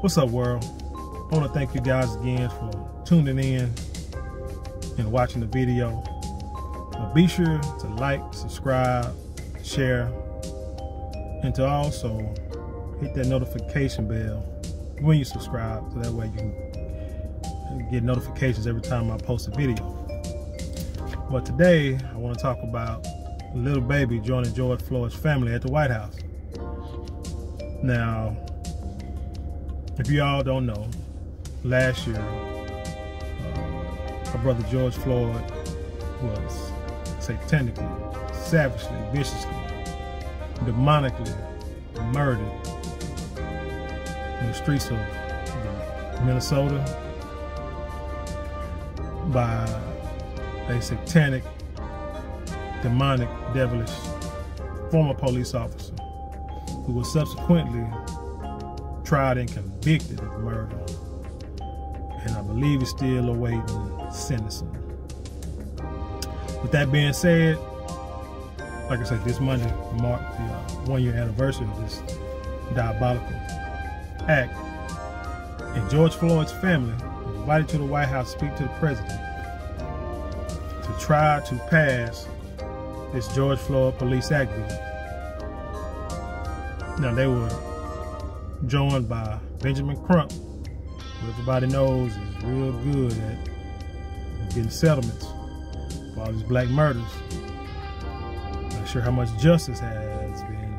What's up, world? I want to thank you guys again for tuning in and watching the video. Be sure to like, subscribe, share, and to also hit that notification bell when you subscribe, so that way you can get notifications every time I post a video. But today I want to talk about Lil Baby joining George Floyd's family at the White House. Now, if you all don't know, last year our brother George Floyd was satanically, savagely, viciously, demonically murdered in the streets of Minnesota by a satanic, demonic, devilish former police officer who was subsequently tried and convicted of murder, and I believe is still awaiting sentencing. With that being said, like I said, this Monday marked the 1-year anniversary of this diabolical act, and George Floyd's family was invited to the White House to speak to the president to try to pass this George Floyd Police Act bill. Now, they were joined by Benjamin Crump, who everybody knows is real good at getting settlements for all these black murders. Not sure how much justice has been,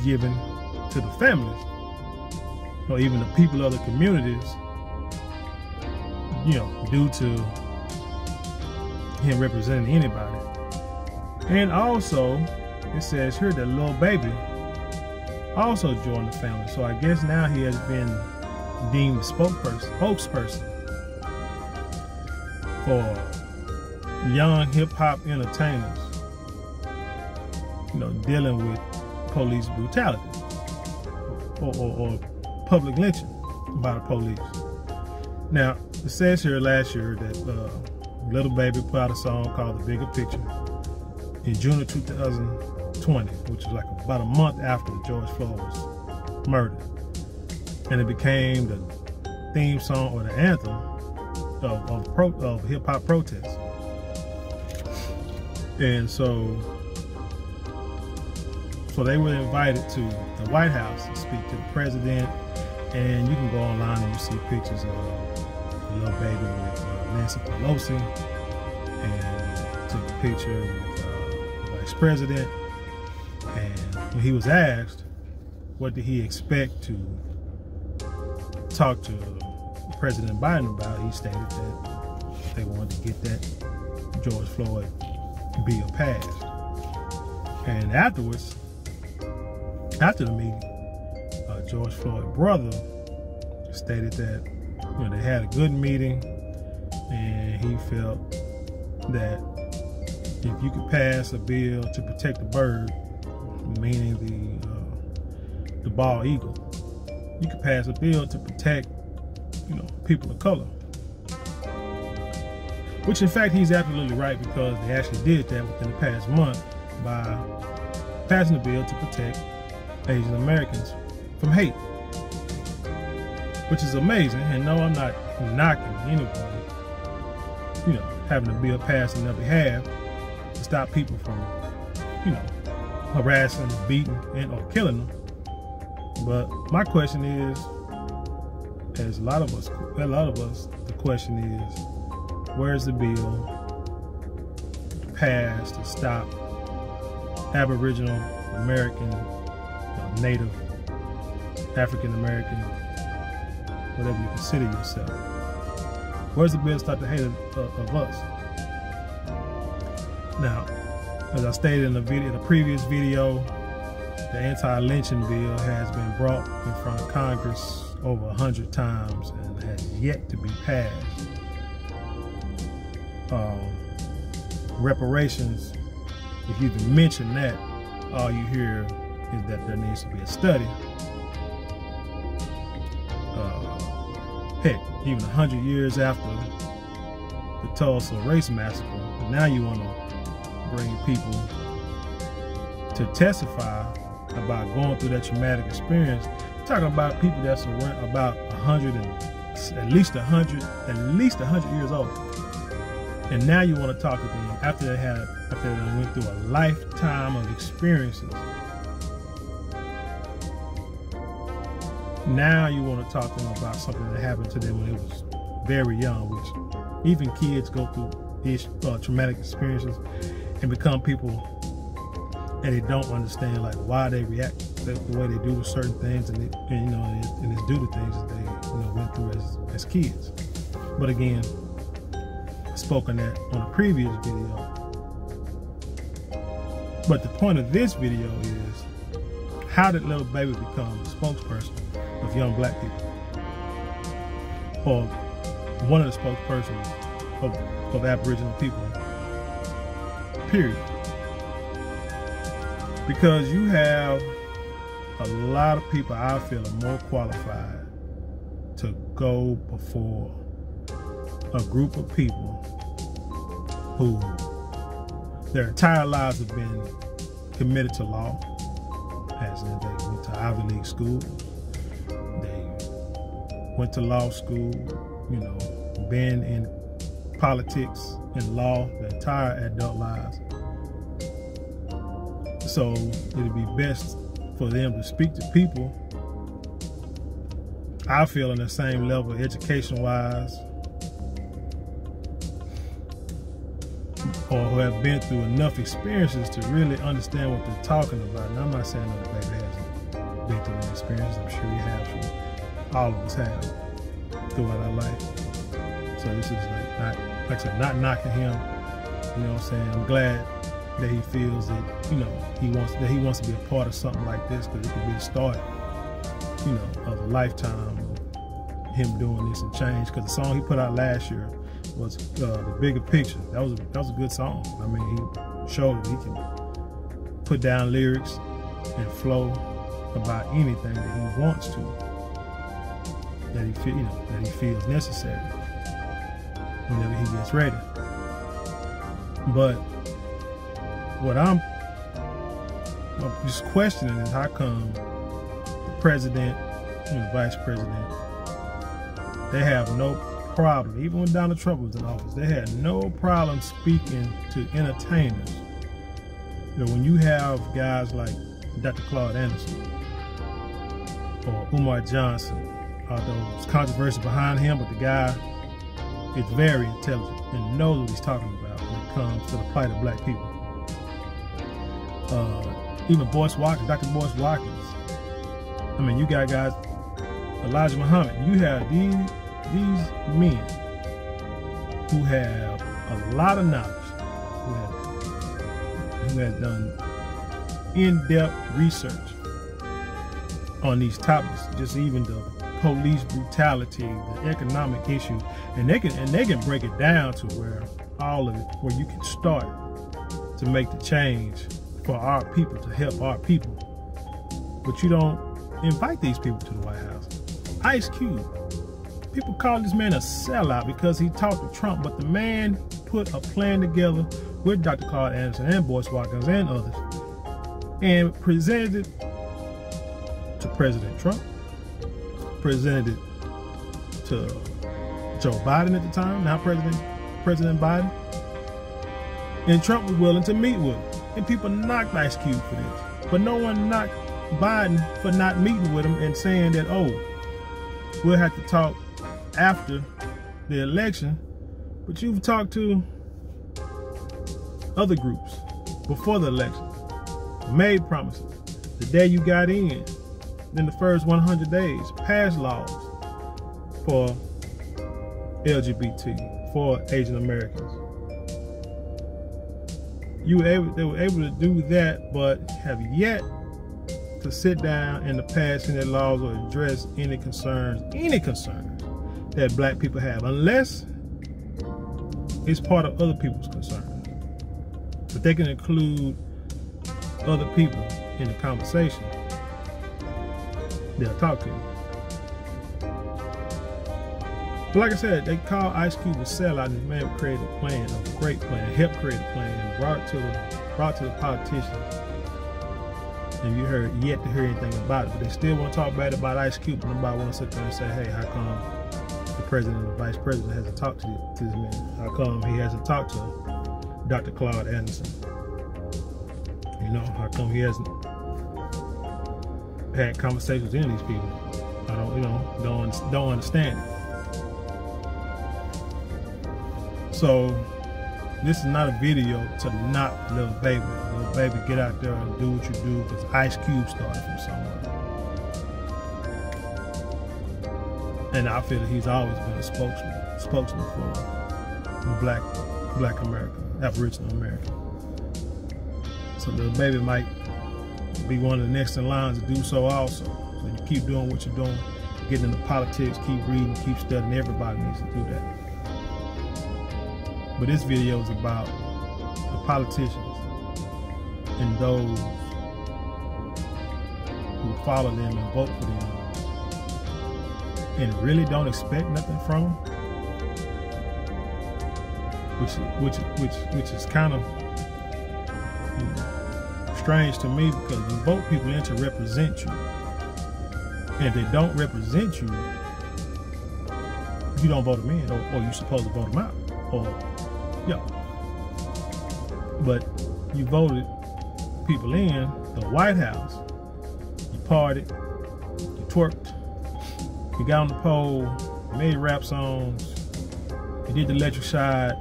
given to the families, or even the people of the communities, due to him representing anybody. And also, it says here that Lil Baby also joined the family. So I guess now he has been deemed a spokesperson for young hip-hop entertainers, dealing with police brutality or public lynching by the police. Now, it says here last year that Lil Baby put out a song called The Bigger Picture in June of 2020, which was like about a month after George Floyd was murdered. And it became the theme song or the anthem of hip-hop protests. And so they were invited to the White House to speak to the president, and you can go online and you see pictures of Lil Baby with Nancy Pelosi, and took a picture with the Vice President. And when he was asked what did he expect to talk to President Biden about, he stated that they wanted to get that George Floyd bill passed. And afterwards, after the meeting, George Floyd's brother stated that they had a good meeting, and he felt that if you could pass a bill to protect the bird, meaning the bald eagle, you could pass a bill to protect people of color. Which in fact he's absolutely right, because they actually did that within the past month by passing a bill to protect Asian Americans from hate, which is amazing. And no, I'm not knocking anybody, having a bill passed on their behalf to stop people from, harassing, beating, and or killing them. But my question is, as a lot of us, the question is, where's the bill passed to stop Aboriginal American, Native, African American, whatever you consider yourself? Where's the bill to stop the hate of us? Now, as I stated in the previous video, the anti-lynching bill has been brought in front of Congress over 100 times and has yet to be passed. Reparations, if you even mention that, all you hear is that there needs to be a study. Heck, even 100 years after the Tulsa race massacre, now you want to bring people to testify about going through that traumatic experience. You're talking about people that's around about 100 and at least 100 years old. And now you want to talk to them after they went through a lifetime of experiences. Now you want to talk to them about something that happened to them when they was very young, which even kids go through these traumatic experiences and become people, and they don't understand like why they react the way they do to certain things, and it's due to things that they went through as kids. But again, I spoke on that on a previous video. But the point of this video is, how did Lil Baby become a spokesperson of young black people, or one of the spokespersons of Aboriginal people, period? Because you have a lot of people I feel are more qualified to go before a group of people who their entire lives have been committed to law, as in they went to Ivy League school, they went to law school, been in politics and law their entire adult lives. So it'd be best for them to speak to people, I feel, on the same level education-wise, or who have been through enough experiences to really understand what they're talking about. And I'm not saying that the baby hasn't been through any experiences. I'm sure he has. All of us have throughout our life. So this is like I said, not knocking him. You know what I'm saying? I'm glad that he feels that he wants to be a part of something like this, because it could be the start, of a lifetime of him doing this and change. Because the song he put out last year was The Bigger Picture. That was a good song. I mean, he showed that he can put down lyrics and flow about anything that he wants to, that he feels necessary whenever he gets ready. But what I'm just questioning is, how come the president and the vice president, they have no problem, even when Donald Trump was in office, they had no problem speaking to entertainers. When you have guys like Dr. Claude Anderson or Umar Johnson, although there's controversy behind him, but the guy is very intelligent and knows what he's talking about when it comes to the plight of black people. Even Dr. Boyce Watkins. I mean, you got guys, Elijah Muhammad. You have these men who have a lot of knowledge, who has done in-depth research on these topics, just even the police brutality, the economic issues, and they can break it down to where all of it, where you can start to make the change for our people, to help our people. But you don't invite these people to the White House. Ice Cube, people call this man a sellout because he talked to Trump, but the man put a plan together with Dr. Claude Anderson and Boyce Watkins and others, and presented it to President Trump, presented it to Joe Biden at the time, now President Biden, and Trump was willing to meet with him. And people knocked Ice Cube for this, but no one knocked Biden for not meeting with him and saying that, oh, we'll have to talk after the election. But you've talked to other groups before the election, made promises. The day you got in the first 100 days, passed laws for LGBT, for Asian Americans. They were able to do that, but have yet to sit down and to pass any laws or address any concerns that black people have, unless it's part of other people's concerns. But they can include other people in the conversation. They'll talk to you. But like I said, they call Ice Cube a sellout, and the man created a plan, a great plan, helped create a plan, and brought to the politicians and you heard yet to hear anything about it. But they still want to talk bad about Ice Cube, and nobody want to sit there and say, hey, how come the president and the vice president hasn't talked to this man? How come he hasn't talked to Dr. Claude Anderson? You know, how come he hasn't had conversations with any of these people? I don't understand it. So this is not a video to knock Lil Baby. Lil Baby, get out there and do what you do, because Ice Cube started from somewhere. And I feel that he's always been a spokesman for Black America, Aboriginal America. So Lil Baby might be one of the next in line to do so also. So you keep doing what you're doing, getting into politics, keep reading, keep studying. Everybody needs to do that. But this video is about the politicians and those who follow them and vote for them and really don't expect nothing from them, which is kind of, you know, strange to me, because you vote people in to represent you, and if they don't represent you, you don't vote them in, or you're supposed to vote them out, or yeah. But you voted people in the White House, you partied, you twerked, you got on the pole, you made rap songs, you did the electric slide,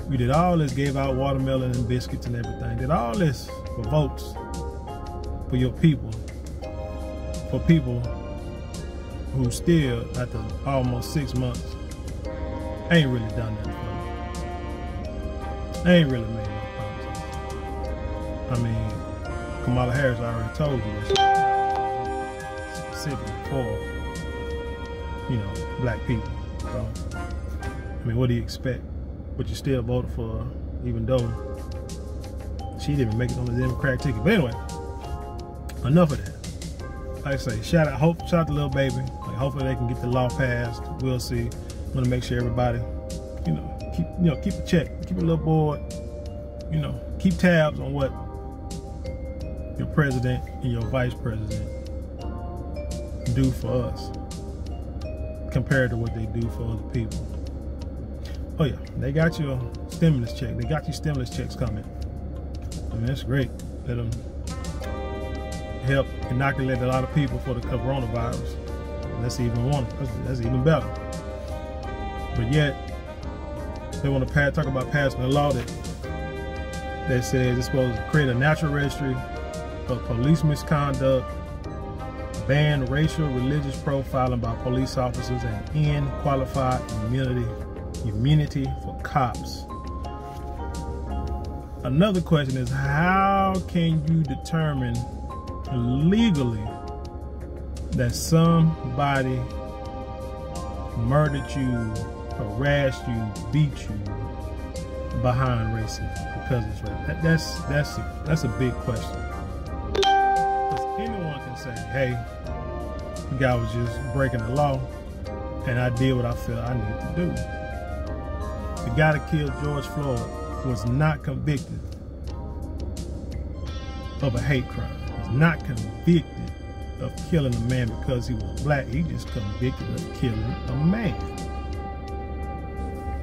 you did all this, gave out watermelon and biscuits and everything, did all this for votes for your people, for people who still, after almost 6 months, ain't really done nothing for you. Ain't really made no promises. I mean, Kamala Harris already told you that specifically for, you know, black people. So, I mean, what do you expect? But you still voted for her, even though she didn't even make it on the Democratic ticket. But anyway, enough of that. Like I say, shout out to Lil Baby. Like, hopefully they can get the law passed. We'll see. Want to make sure everybody, keep a check, keep a little board, keep tabs on what your president and your vice president do for us compared to what they do for other people. Oh yeah, they got your stimulus check. They got your stimulus checks coming. I mean, that's great. Let them help inoculate a lot of people for the coronavirus. That's even better. But yet, they want to talk about passing a law that says it's supposed to create a natural registry of police misconduct, ban racial religious profiling by police officers, and end qualified immunity for cops. Another question is, how can you determine legally that somebody murdered you, harassed you, beat you behind racism because it's race? That's a big question. Because anyone can say, hey, the guy was just breaking the law and I did what I feel I need to do. The guy that killed George Floyd was not convicted of a hate crime. He was not convicted of killing a man because he was black. He just convicted of killing a man,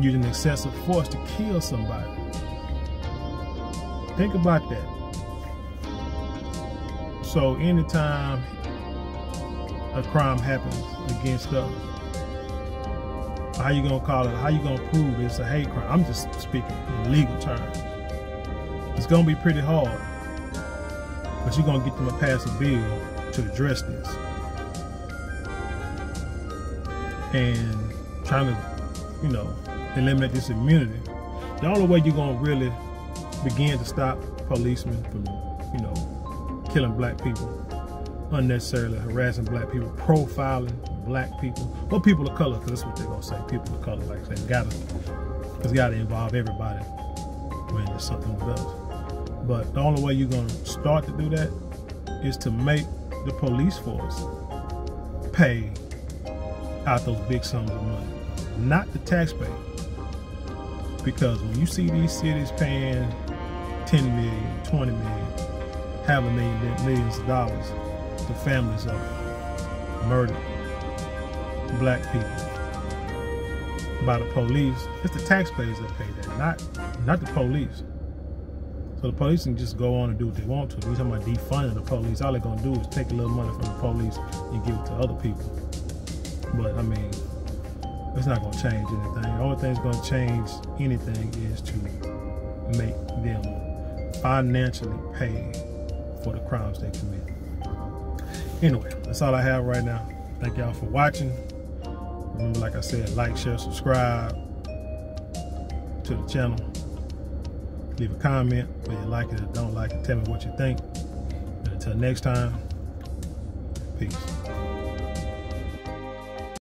using excessive force to kill somebody. Think about that. So anytime a crime happens against us, how you gonna call it? How you gonna prove it's a hate crime? I'm just speaking in legal terms. It's gonna be pretty hard, but you're gonna get them to pass a bill to address this, and trying to, eliminate this immunity. The only way you're gonna really begin to stop policemen from, killing black people, unnecessarily harassing black people, profiling black people, or people of color, because that's what they're gonna say. People of color, like I said, it's gotta involve everybody when there's something with us. But the only way you're gonna start to do that is to make the police force pay out those big sums of money, not the taxpayer. Because when you see these cities paying 10 million, 20 million, half a million, millions of dollars to families of murdered black people by the police. It's the taxpayers that pay that, not the police. So the police can just go on and do what they want to. We're talking about defunding the police. All they're gonna do is take a little money from the police and give it to other people. But I mean, it's not gonna change anything. The only thing that's gonna change anything is to make them financially pay for the crimes they commit. Anyway, that's all I have right now. Thank y'all for watching. Remember, like I said, like, share, subscribe to the channel. Leave a comment whether you like it or don't like it. Tell me what you think. And until next time, peace.